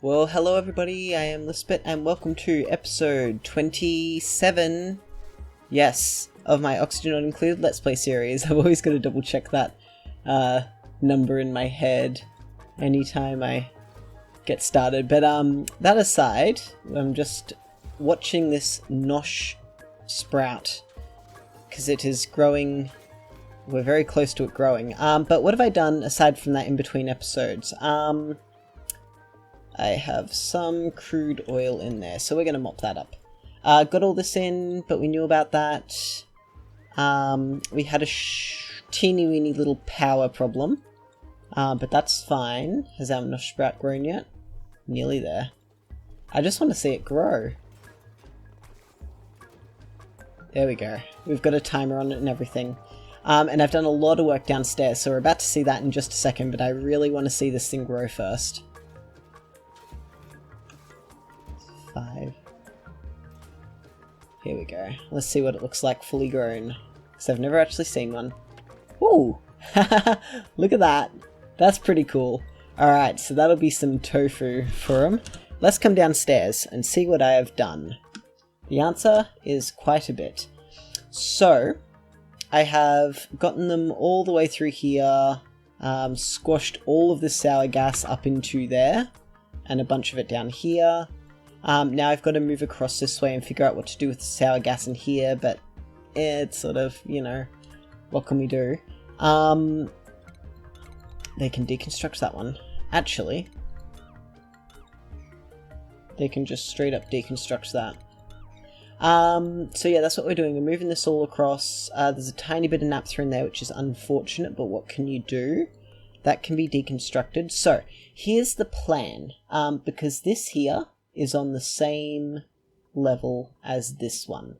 Well, hello everybody, I am Lisbeth and welcome to episode 27, yes, of my Oxygen Not Included Let's Play series. I've always got to double check that number in my head anytime I get started. But that aside, I'm just watching this nosh sprout because it is growing. We're very close to it growing. But what have I done aside from that in between episodes? I have some crude oil in there, so we're going to mop that up. Got all this in, but we knew about that. We had a teeny weeny little power problem, but that's fine. Has our nosh sprout grown yet? Nearly there. I just want to see it grow. There we go. We've got a timer on it and everything. And I've done a lot of work downstairs, so we're about to see that in just a second, but I really want to see this thing grow first. 5. Here we go. Let's see what it looks like fully grown, because I've never actually seen one. Ooh! Look at that! That's pretty cool. Alright, so that'll be some tofu for him. Let's come downstairs and see what I have done. The answer is quite a bit. So, I have gotten them all the way through here, squashed all of the sour gas up into there, and a bunch of it down here. Now I've got to move across this way and figure out what to do with the sour gas in here, but it's sort of, you know, what can we do? They can deconstruct that one. Actually, they can just straight up deconstruct that. So yeah, that's what we're doing. We're moving this all across. There's a tiny bit of naphtha in there, which is unfortunate, but what can you do? That can be deconstructed. So, here's the plan. Because this here is on the same level as this one.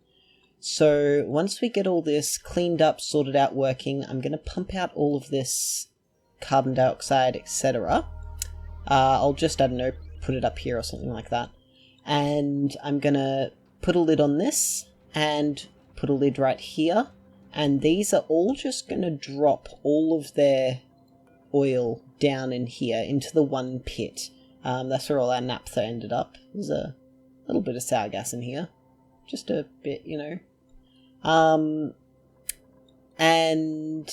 So once we get all this cleaned up, sorted out, working, I'm going to pump out all of this carbon dioxide, etc. I'll just, I don't know, put it up here or something like that. And I'm going to put a lid on this and put a lid right here. And these are all just going to drop all of their oil down in here into the one pit. That's where all our naphtha ended up. There's a little bit of sour gas in here. Just a bit, you know. And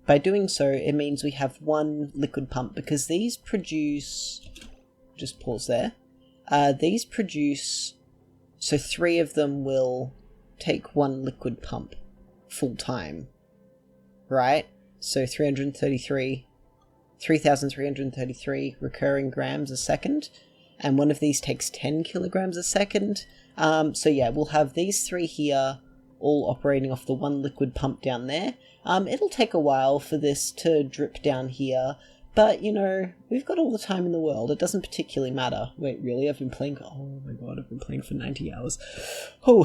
by doing so, it means we have one liquid pump, because these produce... Just pause there. These produce... So 3 of them will take one liquid pump full time. Right? So 3,333 recurring grams a second, and one of these takes 10 kilograms a second. So yeah, we'll have these 3 here, all operating off the one liquid pump down there. It'll take a while for this to drip down here, but you know, we've got all the time in the world. It doesn't particularly matter. Wait, really? I've been playing... Oh my god, I've been playing for 90 hours. Oh.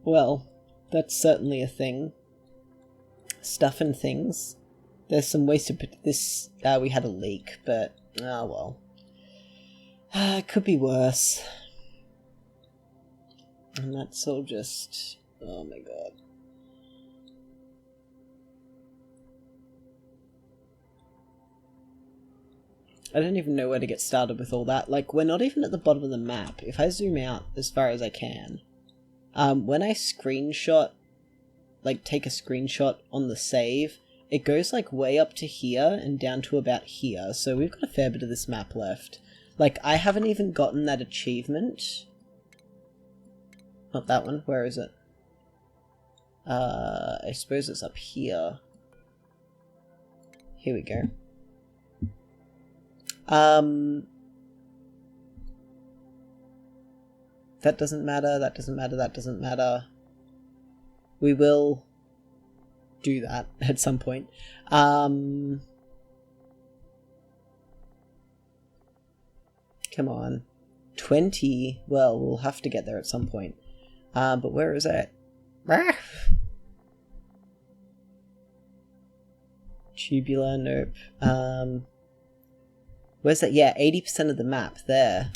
Well, that's certainly a thing. Stuff and things. There's some wasted... This, we had a leak, but... Oh, well. It could be worse. And that's all just... Oh, my God. I don't even know where to get started with all that. Like, we're not even at the bottom of the map. If I zoom out as far as I can... when I screenshot... Like, take a screenshot on the save... It goes, like, way up to here and down to about here, so we've got a fair bit of this map left. Like, I haven't even gotten that achievement. Not that one, where is it? I suppose it's up here. Here we go. That doesn't matter, that doesn't matter, that doesn't matter. We will... do that at some point. Come on. 20? Well, we'll have to get there at some point. But where is it? Tubular, nope. Where's that? Yeah, 80% of the map there.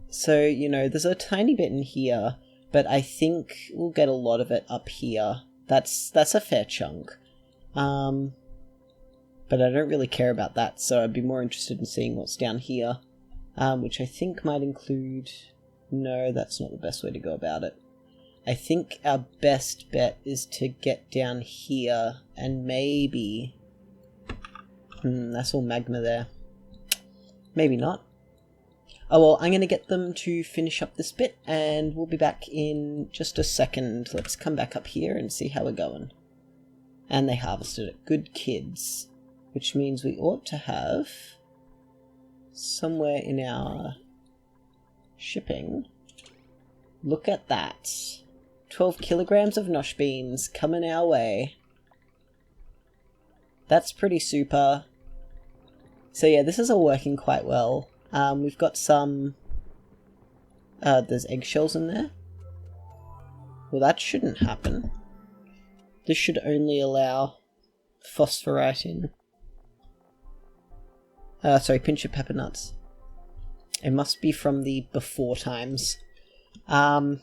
So, you know, there's a tiny bit in here, but I think we'll get a lot of it up here. That's a fair chunk. But I don't really care about that, so I'd be more interested in seeing what's down here. Which I think might include... No, that's not the best way to go about it. I think our best bet is to get down here and maybe... that's all magma there. Maybe not. Oh well, I'm going to get them to finish up this bit and we'll be back in just a second. Let's come back up here and see how we're going. And they harvested it. Good kids. Which means we ought to have somewhere in our shipping. Look at that. 12 kilograms of nosh beans coming our way. That's pretty super. So yeah, this is all working quite well. We've got some... there's eggshells in there. Well, that shouldn't happen. This should only allow phosphorite in. Sorry, pinch of pepper nuts. It must be from the before times. Well,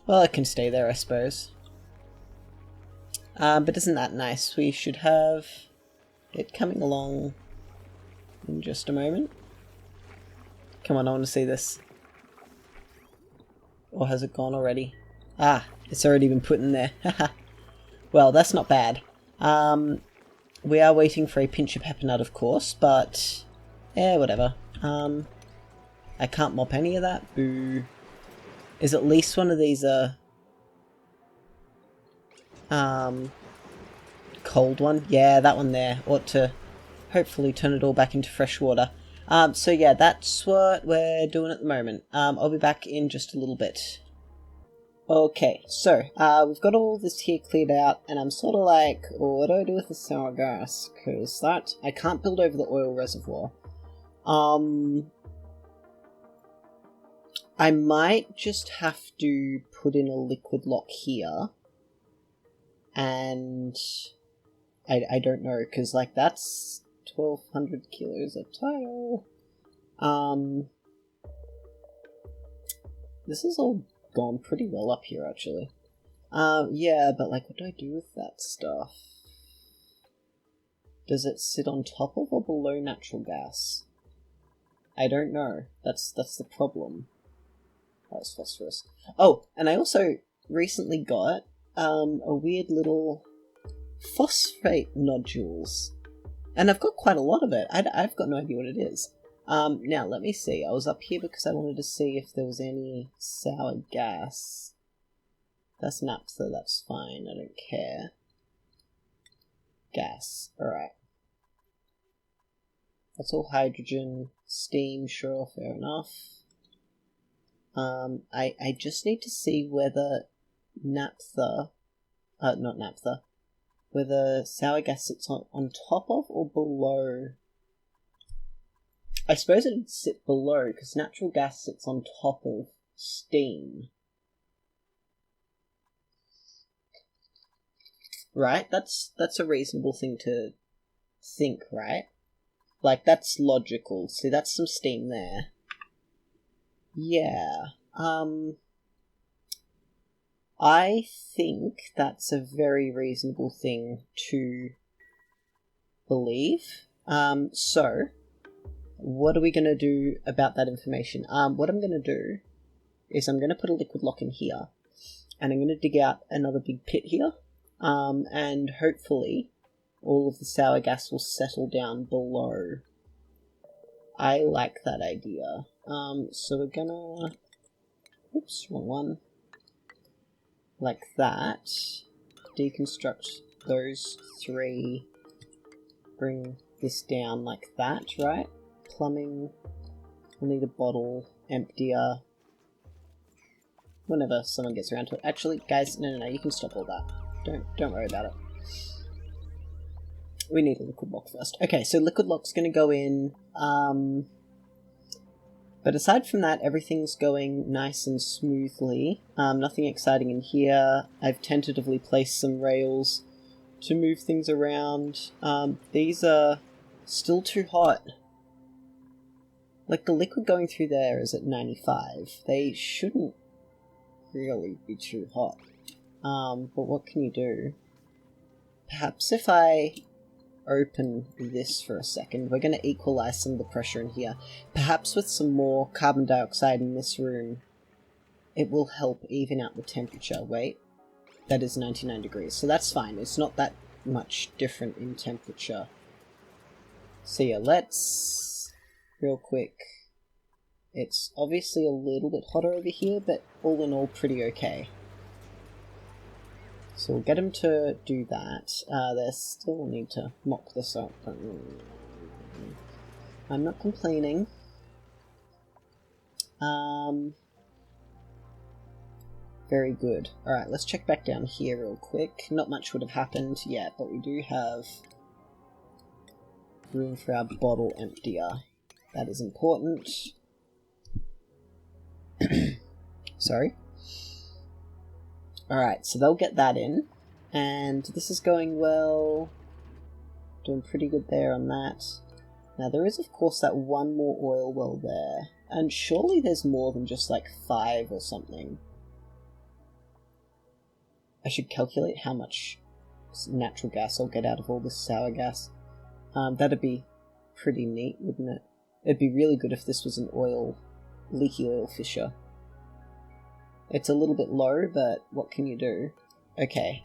it can stay there, I suppose. But isn't that nice? We should have it coming along in just a moment. Come on, I want to see this. Or has it gone already? Ah, it's already been put in there. Well, that's not bad. We are waiting for a pinch of pepper nut, of course, but... whatever. I can't mop any of that. Boo. Is at least one of these cold one? Yeah, that one there. Ought to hopefully turn it all back into fresh water. So yeah, that's what we're doing at the moment. I'll be back in just a little bit. Okay, so, we've got all this here cleared out, and I'm sort of like, what do I do with the sour gas? Because that, I can't build over the oil reservoir. I might just have to put in a liquid lock here. And I don't know, because like that's 1,200 kilos of tile. This is all gone pretty well up here, actually. Yeah, but like, what do I do with that stuff? Does it sit on top of or below natural gas? I don't know. That's the problem. That was phosphorus. Oh, and I also recently got a weird little phosphate nodules. And I've got quite a lot of it. I've got no idea what it is. Now, let me see. I was up here because I wanted to see if there was any sour gas. That's naphtha, that's fine. I don't care. Gas. Alright. That's all hydrogen. Steam, sure, fair enough. I just need to see whether naphtha... not naphtha. Whether sour gas sits on top of or below... I suppose it would sit below, because natural gas sits on top of steam. Right? That's a reasonable thing to think, right? Like, that's logical. See, that's some steam there. Yeah. I think that's a very reasonable thing to believe. So... what are we going to do about that information? What I'm going to do is I'm going to put a liquid lock in here. And I'm going to dig out another big pit here. And hopefully all of the sour gas will settle down below. I like that idea. So we're going to... oops, wrong one. Like that. Deconstruct those three. Bring this down like that, right? Plumbing, we'll need a bottle, emptier, whenever someone gets around to it. Actually, guys, no, you can stop all that. Don't worry about it. We need a liquid lock first. Okay, so liquid lock's gonna go in, but aside from that, everything's going nice and smoothly. Nothing exciting in here. I've tentatively placed some rails to move things around. These are still too hot. Like, the liquid going through there is at 95. They shouldn't really be too hot. But what can you do? Perhaps if I open this for a second. We're going to equalize some of the pressure in here. Perhaps with some more carbon dioxide in this room, it will help even out the temperature. Wait, that is 99 degrees, so that's fine. It's not that much different in temperature. So yeah, let's, real quick, it's obviously a little bit hotter over here, but all in all pretty okay. So we'll get them to do that. They still need to mock this up. I'm not complaining. Very good. Alright, let's check back down here real quick. Not much would have happened yet, but we do have room for our bottle emptier. That is important. Sorry. Alright, so they'll get that in. And this is going well. Doing pretty good there on that. Now there is of course that one more oil well there. And surely there's more than just like 5 or something. I should calculate how much natural gas I'll get out of all this sour gas. That'd be pretty neat, wouldn't it? It'd be really good if this was an leaky oil fissure. It's a little bit low, but what can you do? Okay.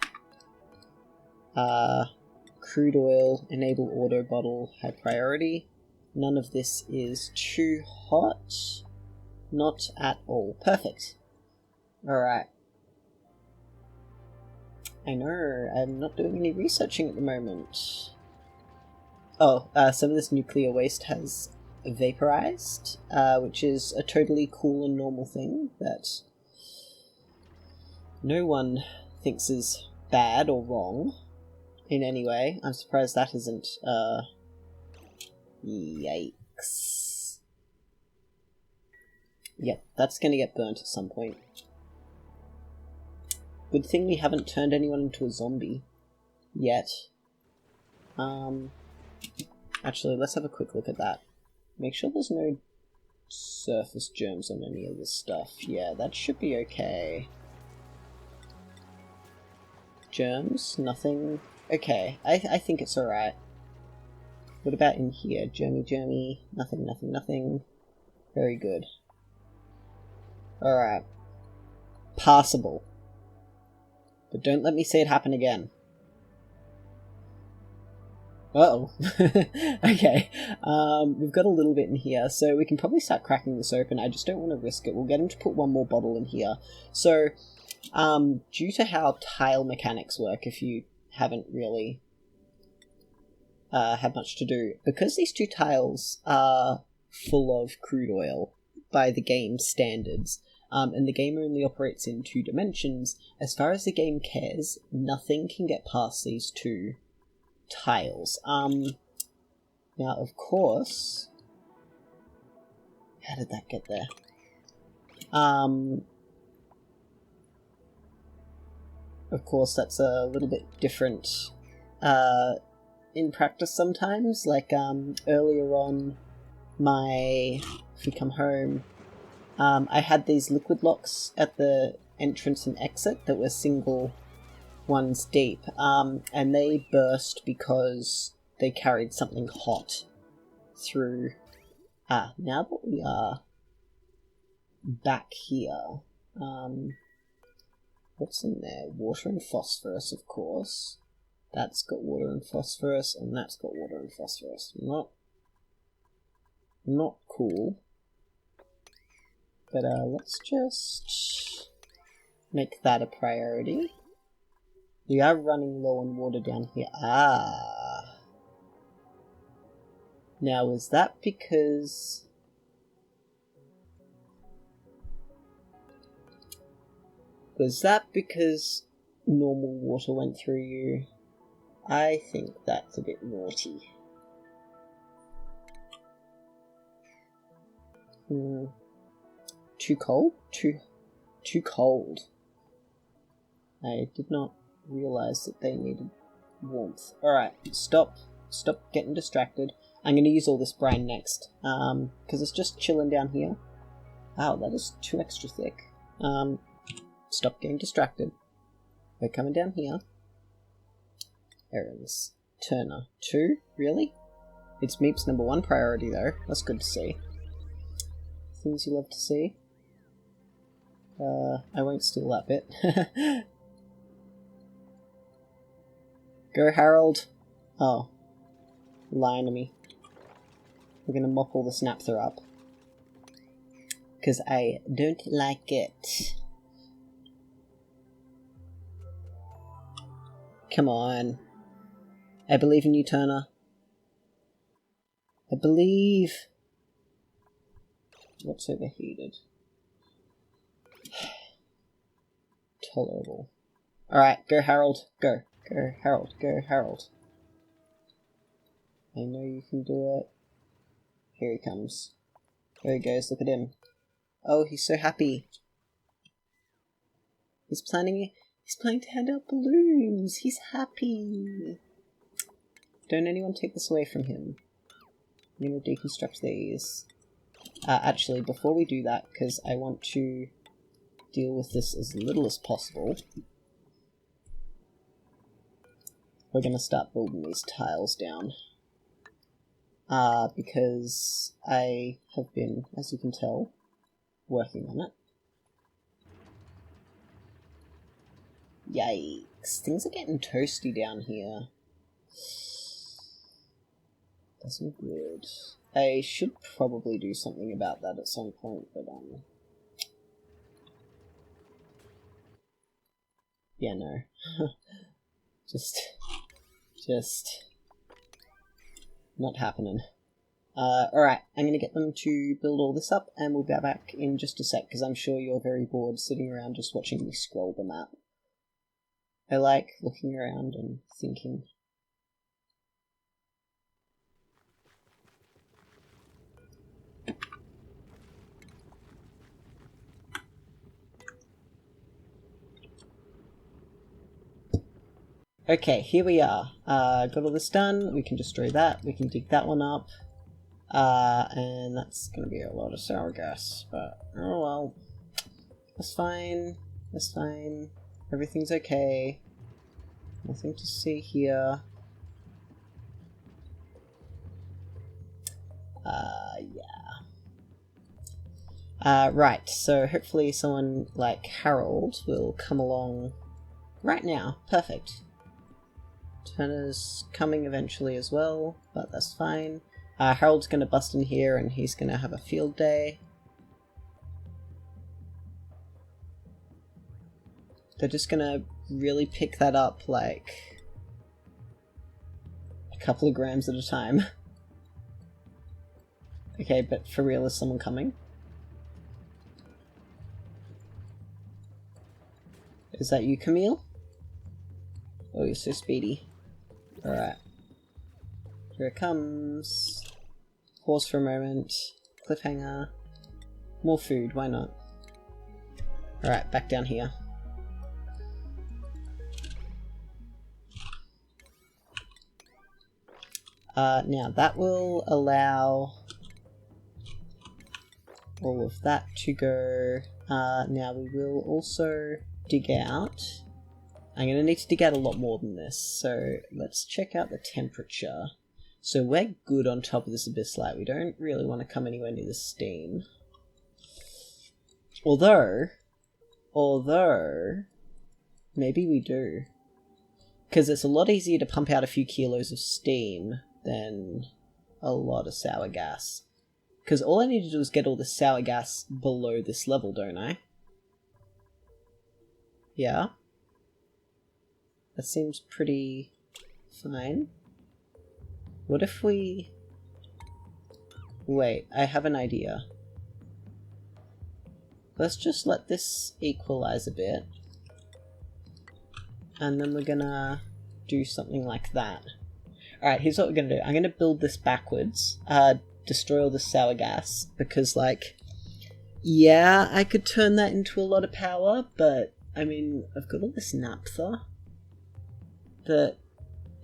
Crude oil, enable auto bottle, high priority. None of this is too hot. Not at all. Perfect. Alright. I know, I'm not doing any researching at the moment. Oh, some of this nuclear waste has vaporized, which is a totally cool and normal thing that no one thinks is bad or wrong in any way. I'm surprised that isn't, yikes. Yep, that's gonna get burnt at some point. Good thing we haven't turned anyone into a zombie yet. Actually, let's have a quick look at that. Make sure there's no surface germs on any of this stuff. Yeah, that should be okay. Germs? Nothing? Okay, I think it's alright. What about in here? Germy, nothing, nothing, nothing. Very good. Alright. Passable. But don't let me see it happen again. Uh-oh. Okay. We've got a little bit in here, so we can probably start cracking this open. I just don't want to risk it. We'll get him to put one more bottle in here. So, due to how tile mechanics work, if you haven't really had much to do, because these two tiles are full of crude oil by the game's standards, and the game only operates in 2 dimensions, as far as the game cares, nothing can get past these 2 tiles. Now, of course... How did that get there? Of course, that's a little bit different in practice sometimes. Like, earlier on, if we come home, I had these liquid locks at the entrance and exit that were single ones deep, and they burst because they carried something hot through. Now that we are back here, what's in there? Water and phosphorus, of course. That's got water and phosphorus, and that's got water and phosphorus. Not cool. But let's just make that a priority. We are running low on water down here. Now, is that because... Was that because normal water went through you? I think that's a bit naughty. Too cold? Too cold. I did not realize that they needed warmth. Alright, stop getting distracted. I'm going to use all this brine next, because it's just chilling down here. Wow, that is too extra thick. Stop getting distracted. We're coming down here. Errands. Turner. 2? Really? It's Meep's number 1 priority though. That's good to see. Things you love to see. I won't steal that bit. Go, Harold! Oh. Lying to me. We're gonna mop all this naphtha up. Because I don't like it. Come on. I believe in you, Turner. I believe. What's overheated? Tolerable. Alright, go Harold. Go. Go Harold. Go Harold. I know you can do it. Here he comes. There he goes, look at him. Oh, he's so happy. He's planning to hand out balloons. He's happy. Don't anyone take this away from him. I'm going to deconstruct these. Actually, before we do that, because I want to deal with this as little as possible, we're going to start building these tiles down. Because I have been, as you can tell, working on it. Yikes, things are getting toasty down here. That's not good. I should probably do something about that at some point, but yeah, no. just not happening. Alright, I'm gonna get them to build all this up, and we'll be back in just a sec, because I'm sure you're very bored sitting around just watching me scroll the map. I like looking around and thinking. Okay, here we are. Got all this done. We can destroy that. We can dig that one up. And that's gonna be a lot of sour gas, but oh well. That's fine. That's fine. Everything's okay. Nothing to see here. Yeah. Right, so hopefully someone like Harold will come along right now. Perfect. Turner's coming eventually as well, but that's fine. Harold's gonna bust in here and he's gonna have a field day. They're just gonna really pick that up like a couple of grams at a time. Okay, but for real, is someone coming? Is that you, Camille? Oh, you're so speedy. Alright. Here it comes. Pause for a moment. Cliffhanger. More food, why not? Alright, back down here. Now that will allow all of that to go. Now we will also dig out. I'm going to need to dig out a lot more than this, so let's check out the temperature. So we're good on top of this abyss light. We don't really want to come anywhere near the steam. Although, maybe we do. Because it's a lot easier to pump out a few kilos of steam than a lot of sour gas. Because all I need to do is get all the sour gas below this level, don't I? Yeah. That seems pretty fine. What if we... Wait, I have an idea. Let's just let this equalize a bit. And then we're gonna do something like that. Alright, here's what we're gonna do. I'm gonna build this backwards. Destroy all the sour gas. Because, like... Yeah, I could turn that into a lot of power, but... I mean, I've got all this naphtha that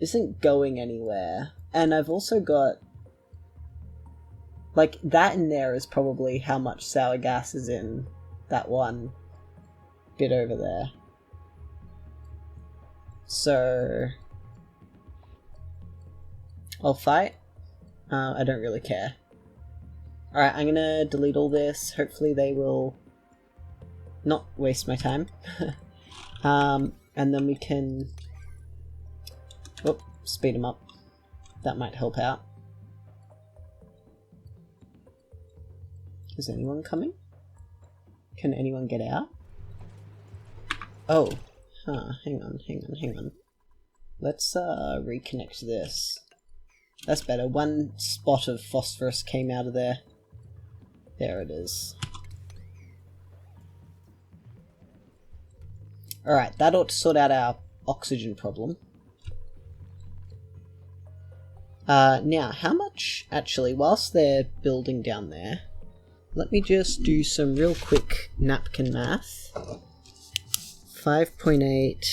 isn't going anywhere. And I've also got... Like, that in there is probably how much sour gas is in that one bit over there. So... I'll fight. I don't really care. Alright, I'm gonna delete all this. Hopefully they will not waste my time. And then we can... Whoop, speed them up. That might help out. Is anyone coming? Can anyone get out? Oh, hang on. Let's reconnect this. That's better. One spot of phosphorus came out of there. There it is. Alright, that ought to sort out our oxygen problem. Now, how much, actually, whilst they're building down there, let me just do some real quick napkin math. 5.8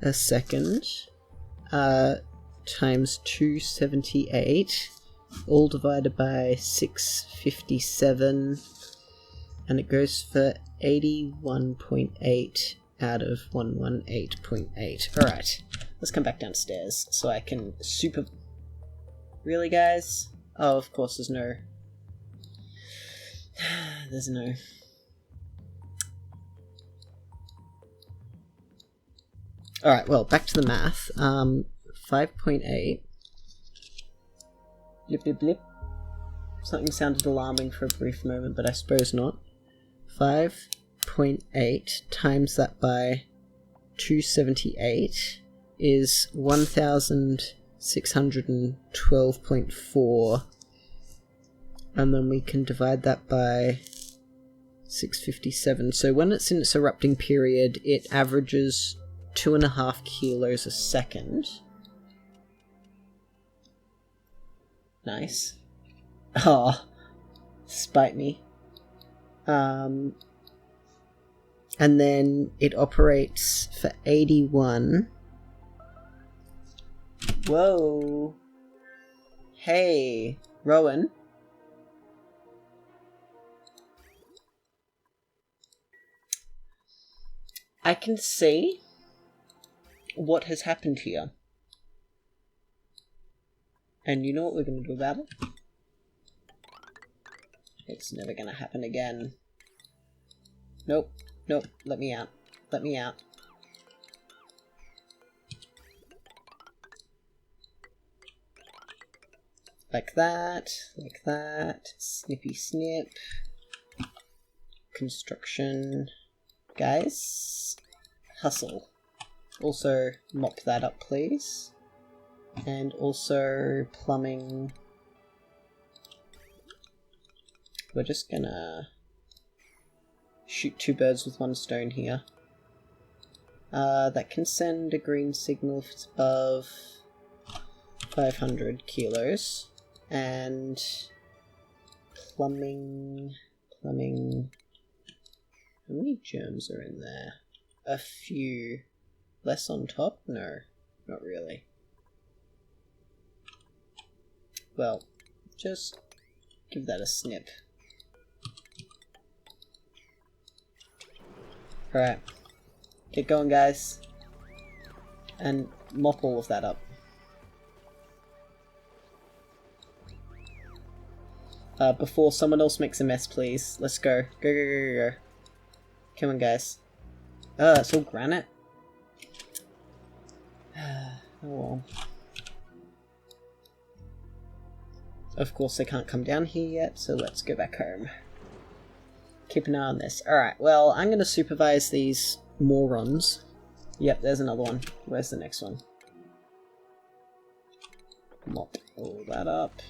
a second times 278, all divided by 657, and it goes for 81.8 out of 118.8. Alright, let's come back downstairs so I can Really, guys? Oh, of course there's no... There's no... Alright, well, back to the math. 5.8. Blip, blip, blip. Something sounded alarming for a brief moment, but I suppose not. 5.8 times that by 278 is 1612.4. And then we can divide that by 657. So when it's in its erupting period, it averages 2.5 kilos a second. Nice. Oh, spite me. And then it operates for 81. Whoa. Hey, Rowan. I can see what has happened here. And you know what we're going to do about it? It's never going to happen again. Nope. Nope. Let me out. Let me out. Like that. Like that. Snippy snip. Construction. Guys. Hustle. Also, mop that up, please. And also, plumbing. We're just gonna shoot 2 birds with 1 stone here. That can send a green signal if it's above 500 kilos. And plumbing. How many germs are in there? A few. Less on top? No, not really. Well, just give that a snip. Alright. Get going, guys. And mop all of that up. Before someone else makes a mess, please. Let's go. Go. Come on, guys. It's all granite. Oh well. Of course they can't come down here yet, so let's go back home. Keep an eye on this. Alright, well, I'm going to supervise these morons. Yep, there's another one. Where's the next one? Mop all that up.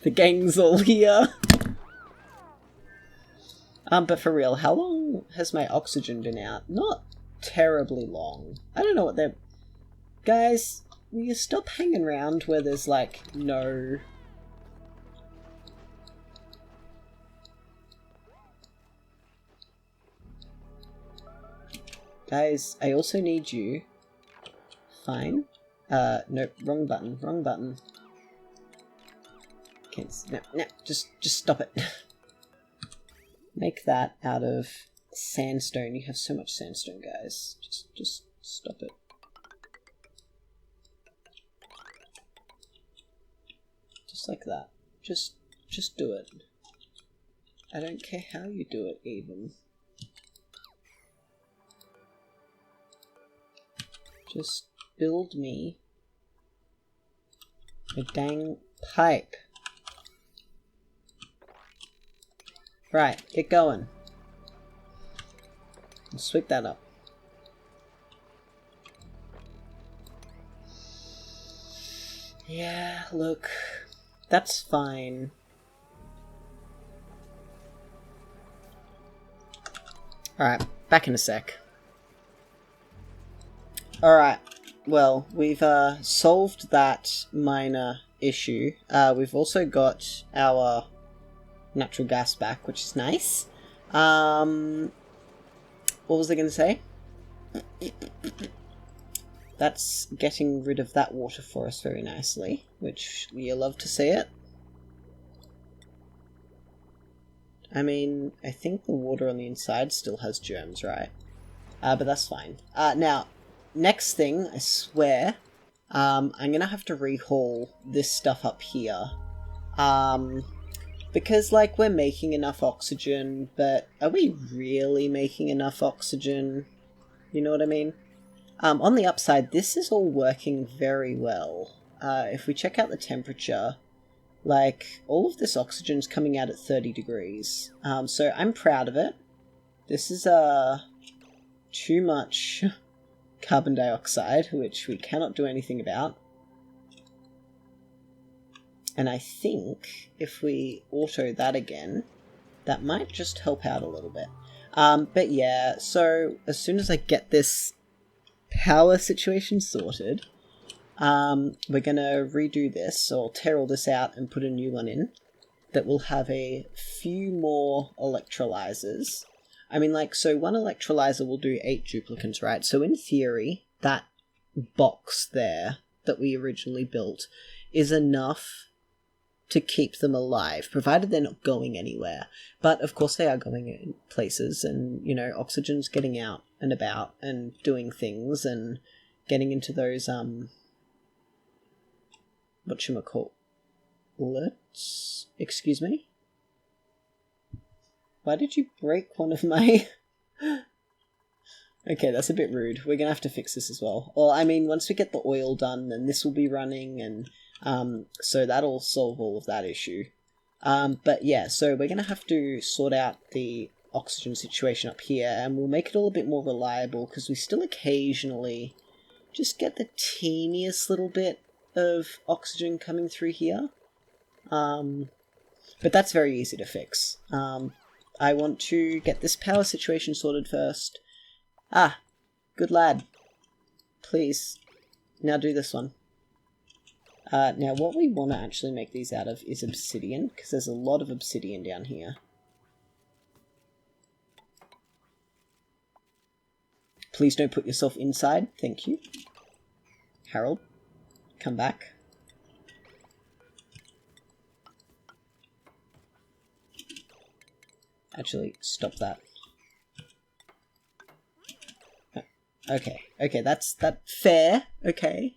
The gang's all here. But for real, how long has my oxygen been out? Not terribly long. I don't know what they're... Guys, will you stop hanging around where there's, like, no... Guys, I also need you... Fine. Nope, wrong button, wrong button. No, just stop it. Make that out of Sandstone. You have so much sandstone, guys. Just stop it. Just like that. Just do it. I don't care how you do it, even. Just build me a dang pipe. Right, get going. Let's sweep that up. Yeah, look, that's fine. Alright, back in a sec. Alright, well, we've solved that minor issue. We've also got our natural gas back, which is nice. What was I going to say? That's getting rid of that water for us very nicely, which you love to see it. I mean, I think the water on the inside still has germs, right? But that's fine. Now, next thing, I swear, I'm going to have to rehaul this stuff up here. Because, like, we're making enough oxygen, but are we really making enough oxygen? You know what I mean? On the upside, this is all working very well. If we check out the temperature, like, all of this oxygen's coming out at 30 degrees. So I'm proud of it. This is, too much carbon dioxide, which we cannot do anything about. And I think if we auto that again, that might just help out a little bit. But yeah, so as soon as I get this power situation sorted, we're going to redo this. So I'll tear all this out and put a new one in that will have a few more electrolyzers. I mean, like, so one electrolyzer will do 8 duplicants, right? So in theory, that box there that we originally built is enough to keep them alive, provided they're not going anywhere. But of course they are going in places, and, you know, oxygen's getting out and about and doing things and getting into those, whatchamacallit? Excuse me? Why did you break one of my... Okay, that's a bit rude. We're gonna have to fix this as well. Well, I mean, once we get the oil done, then this will be running, and so that'll solve all of that issue. But yeah, so we're gonna have to sort out the oxygen situation up here, and we'll make it all a bit more reliable, because we still occasionally just get the teeniest little bit of oxygen coming through here. But that's very easy to fix. I want to get this power situation sorted first. Ah, good lad. Please, now do this one. Now what we want to actually make these out of is obsidian, because there's a lot of obsidian down here. Please don't put yourself inside, thank you. Harold, come back. Actually, stop that. Okay, that's fair, okay.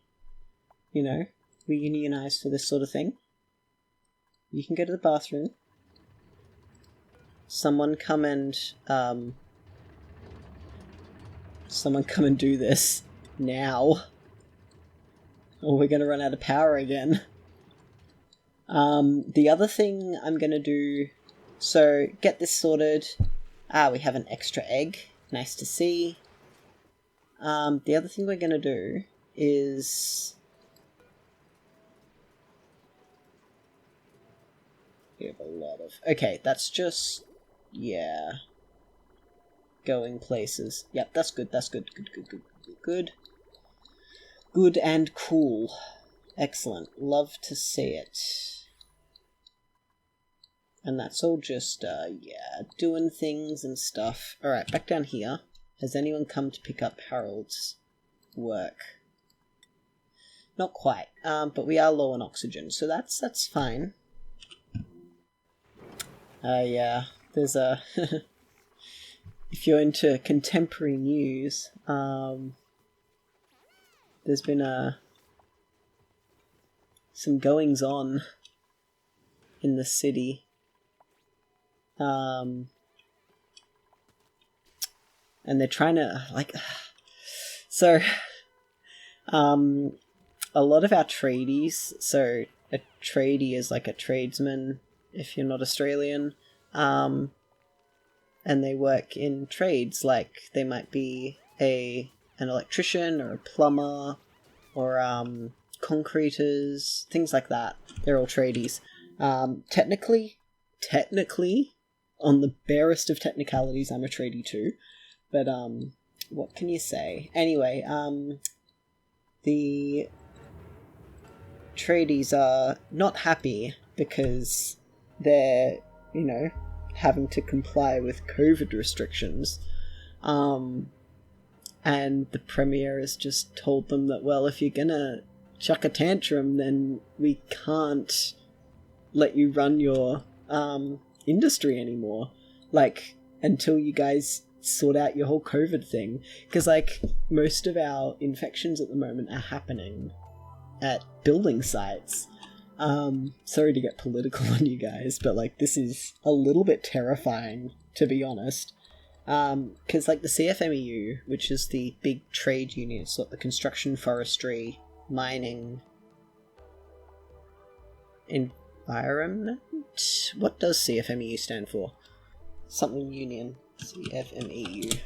You know, we unionize for this sort of thing. You can go to the bathroom. Someone come and do this now. Or we're gonna run out of power again. The other thing I'm gonna do, so get this sorted. We have an extra egg, nice to see. The other thing we're gonna do is... We have a lot of... Okay, that's just... Yeah. Going places. Yep, that's good, that's good. Good. Good and cool. Excellent. Love to see it. And that's all just, yeah, doing things and stuff. Alright, back down here. Has anyone come to pick up Harold's work? Not quite, but we are low on oxygen, so that's fine. Yeah, there's a... if you're into contemporary news, there's been some goings on in the city. And they're trying to, like, so, a lot of our tradies, so a tradie is like a tradesman, if you're not Australian, and they work in trades, like they might be an electrician or a plumber or concreters, things like that. They're all tradies. Technically, on the barest of technicalities, I'm a tradie too. But what can you say? Anyway, the tradies are not happy because they're, having to comply with COVID restrictions. And the Premier has just told them that, well, if you're gonna chuck a tantrum, then we can't let you run your industry anymore. Like, until you guys sort out your whole COVID thing. Because, like, most of our infections at the moment are happening at building sites. Sorry to get political on you guys, but, like, this is a little bit terrifying, to be honest. Because, like, the CFMEU, which is the big trade union, it's like the construction, forestry, mining, environment? What does CFMEU stand for? Something union. CFMEU.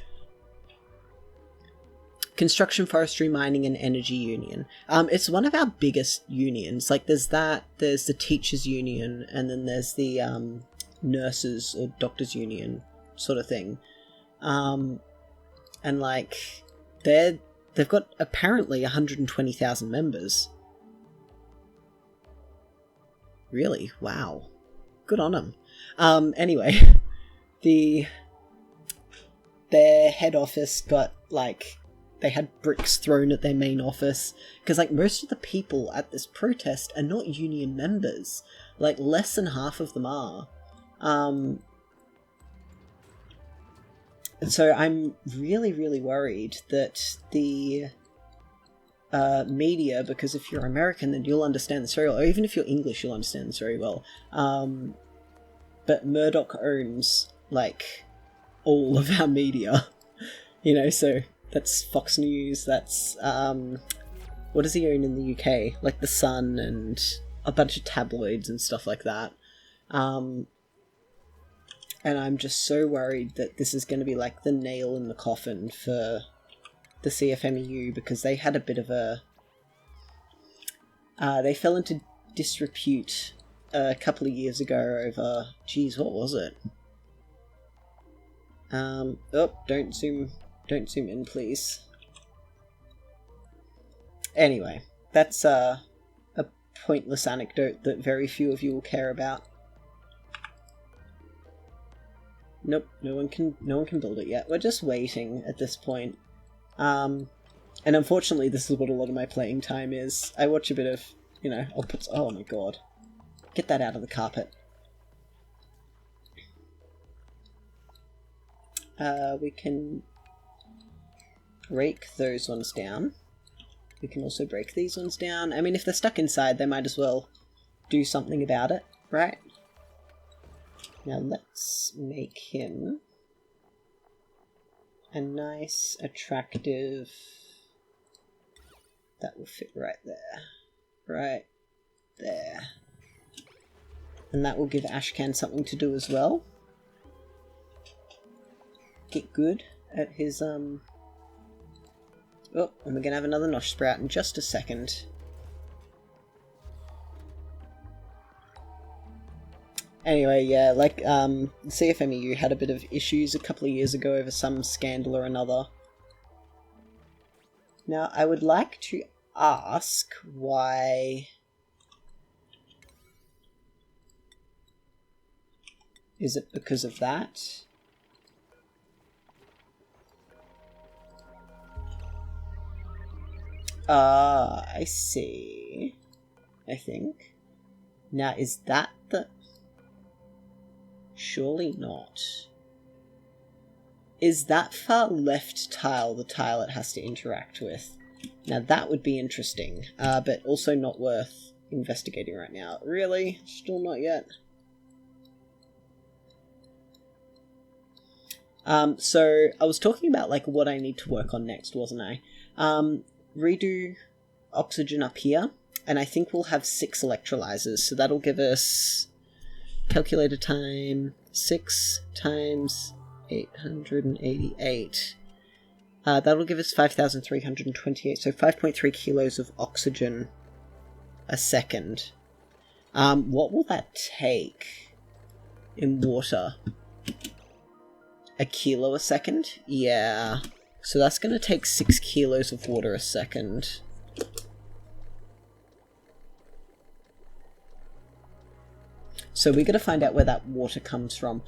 Construction, Forestry, Mining and Energy Union. It's one of our biggest unions. Like, there's the Teachers Union, and then there's the Nurses or Doctors Union sort of thing. And, like, they've got apparently 120,000 members. Really? Wow. Good on them. Anyway, their head office got, like, they had bricks thrown at their main office, because, like, most of the people at this protest are not union members. Like, less than half of them are. And so I'm really, really worried that the media, because if you're American, then you'll understand this very well, or even if you're English, you'll understand this very well. But Murdoch owns, like, all of our media, so that's Fox News, that's, what does he own in the UK? Like, The Sun and a bunch of tabloids and stuff like that. And I'm just so worried that this is going to be, like, the nail in the coffin for the CFMEU, because they had a bit of they fell into disrepute a couple of years ago over, what was it? Don't zoom in, please. Anyway, that's a pointless anecdote that very few of you will care about. Nope, no one can build it yet. We're just waiting at this point. And unfortunately, this is what a lot of my playing time is. I watch a bit of, I'll put... Oh my god. Get that out of the carpet. We can break those ones down. We can also break these ones down. I mean, if they're stuck inside, they might as well do something about it, right? Now let's make him a nice, attractive... That will fit right there. Right there. And that will give Ashcan something to do as well. Get good at his, Oh, and we're gonna have another Nosh Sprout in just a second. Anyway, yeah, like, CFMEU had a bit of issues a couple of years ago over some scandal or another. Now, I would like to ask why... Is it because of that? I see. I think. Now, is that the... Surely not. Is that far left tile the tile it has to interact with? Now that would be interesting, but also not worth investigating right now. Really? Still not yet? So I was talking about like what I need to work on next, wasn't I? Redo oxygen up here, and I think we'll have 6 electrolyzers, so that'll give us calculator time 6 times 888. That'll give us 5,328, so 5.3 kilos of oxygen a second. What will that take in water? A kilo a second? Yeah. So that's going to take 6 kilos of water a second. So we got to find out where that water comes from.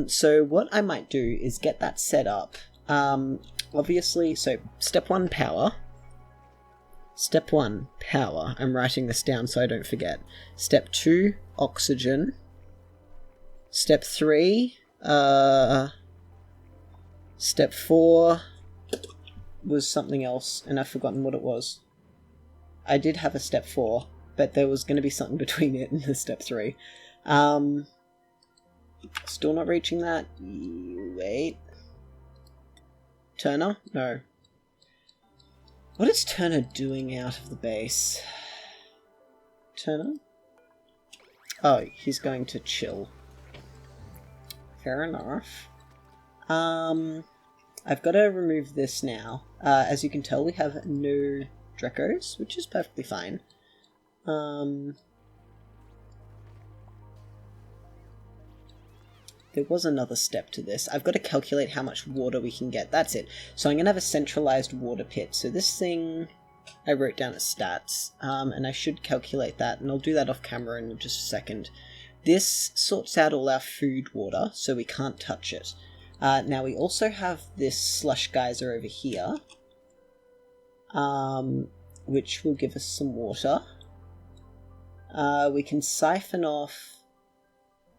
So what I might do is get that set up. Obviously, so step 1, power. Step 1, power. I'm writing this down so I don't forget. Step 2, oxygen. Step 3, step 4 was something else, and I've forgotten what it was. I did have a step 4, but there was going to be something between it and the step 3. Still not reaching that. Wait. Turner? No. What is Turner doing out of the base? Turner? Oh, he's going to chill. Fair enough. I've got to remove this now. As you can tell, we have no Drecos, which is perfectly fine. There was another step to this. I've got to calculate how much water we can get. That's it. So I'm going to have a centralized water pit. So this thing I wrote down as stats, and I should calculate that, and I'll do that off camera in just a second. This sorts out all our food water, so we can't touch it. Now we also have this slush geyser over here, which will give us some water. We can siphon off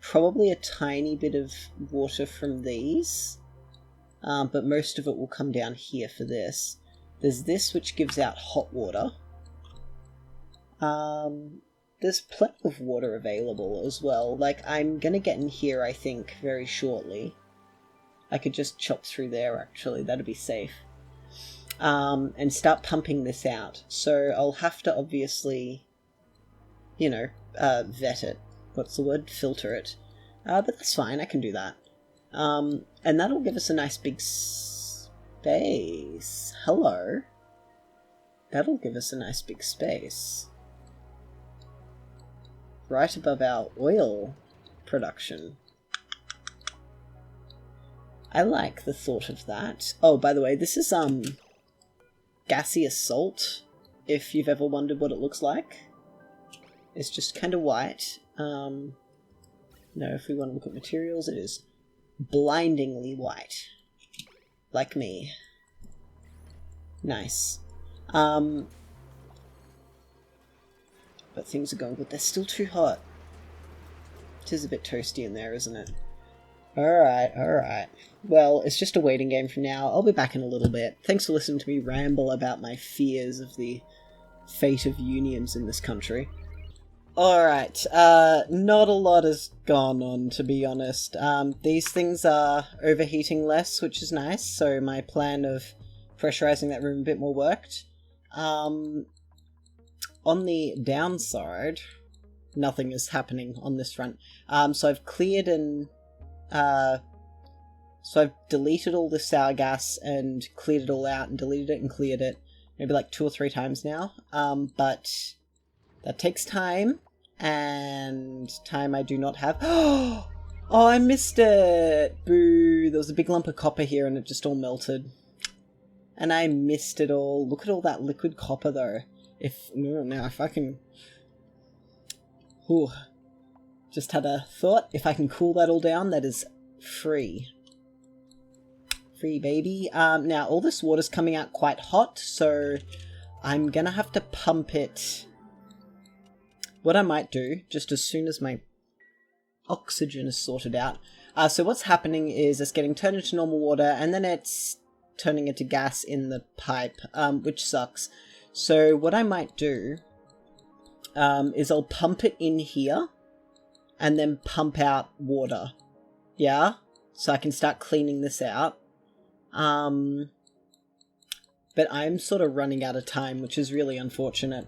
probably a tiny bit of water from these, but most of it will come down here for this. There's this which gives out hot water. There's plenty of water available as well. Like, I'm gonna get in here, I think, very shortly. I could just chop through there, actually. That'd be safe. And start pumping this out. So I'll have to obviously, you know, vet it. What's the word? Filter it. But that's fine, I can do that. And that'll give us a nice big space. Hello. That'll give us a nice big space. Right above our oil production. I like the thought of that. Oh, by the way, this is, gaseous salt, if you've ever wondered what it looks like. It's just kind of white. No, if we want to look at materials, it is blindingly white. Like me. Nice. But things are going good. They're still too hot. It is a bit toasty in there, isn't it? Alright, alright. Well, it's just a waiting game from now. I'll be back in a little bit. Thanks for listening to me ramble about my fears of the fate of unions in this country. Alright, not a lot has gone on, to be honest. These things are overheating less, which is nice, so my plan of pressurizing that room a bit more worked. On the downside, nothing is happening on this front. So I've cleared and... so I've deleted all the sour gas and cleared it all out and deleted it and cleared it maybe like 2 or 3 times now. But that takes time, and time I do not have. Oh, I missed it! Boo! There was a big lump of copper here and it just all melted. And I missed it all. Look at all that liquid copper though. Now if I can... Ooh. Just had a thought. If I can cool that all down, that is free. Free, baby. Now, all this water's coming out quite hot, so I'm gonna have to pump it. What I might do, just as soon as my oxygen is sorted out, So what's happening is it's getting turned into normal water, and then it's turning into gas in the pipe, which sucks. So what I might do is I'll pump it in here, and then pump out water. Yeah? So I can start cleaning this out. But I'm sort of running out of time, which is really unfortunate.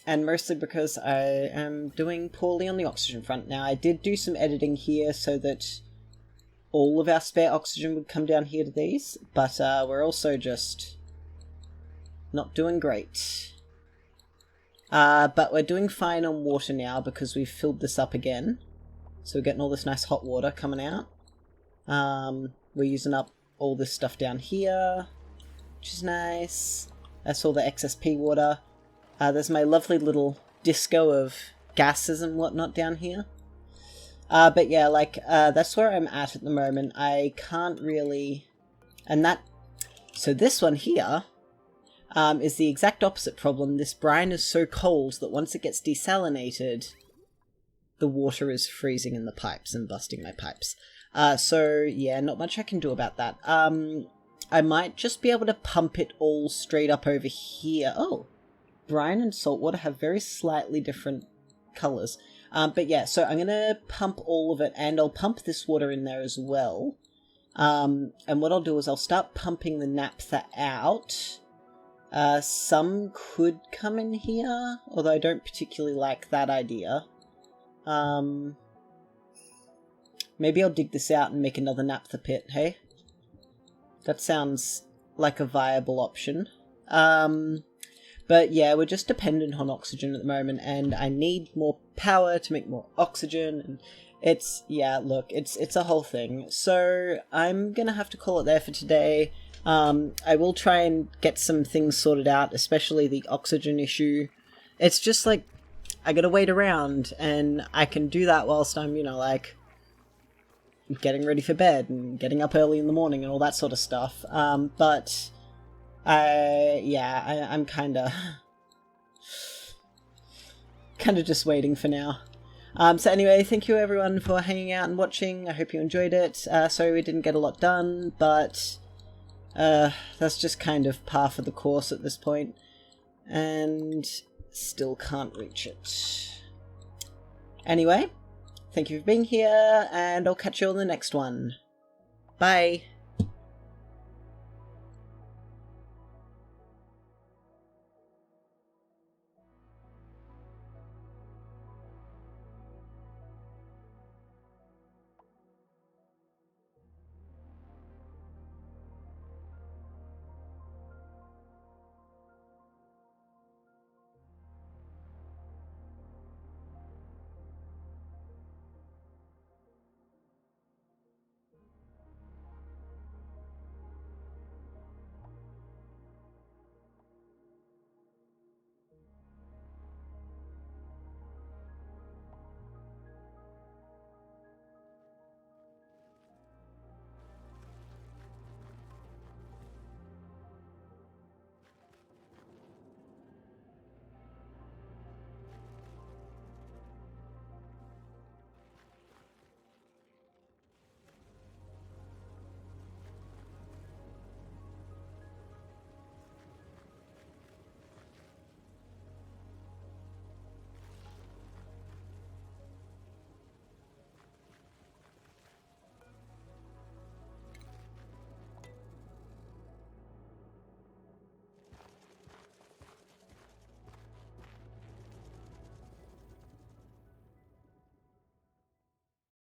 And mostly because I am doing poorly on the oxygen front. Now, I did do some editing here so that all of our spare oxygen would come down here to these, but we're also just not doing great. But we're doing fine on water now because we've filled this up again. So we're getting all this nice hot water coming out. We're using up all this stuff down here, which is nice. That's all the XSP water. There's my lovely little disco of gases and whatnot down here. But yeah, like, that's where I'm at the moment. I can't really... So this one here is the exact opposite problem. This brine is so cold that once it gets desalinated, the water is freezing in the pipes and busting my pipes. So yeah, not much I can do about that. I might just be able to pump it all straight up over here. Oh, brine and salt water have very slightly different colours. But yeah, so I'm going to pump all of it, and I'll pump this water in there as well. And what I'll do is I'll start pumping the naphtha out. Some could come in here, although I don't particularly like that idea. Maybe I'll dig this out and make another naphtha pit, hey? That sounds like a viable option. But yeah, we're just dependent on oxygen at the moment, and I need more power to make more oxygen, and it's, yeah, look, it's a whole thing. So I'm gonna have to call it there for today. I will try and get some things sorted out, especially the oxygen issue. It's just like, I gotta wait around, and I can do that whilst I'm, you know, like, getting ready for bed, and getting up early in the morning, and all that sort of stuff. But... I'm kinda just waiting for now. So anyway, thank you everyone for hanging out and watching. I hope you enjoyed it. Sorry we didn't get a lot done, but that's just kind of par for the course at this point. And still can't reach it. Anyway, thank you for being here, and I'll catch you on the next one. Bye!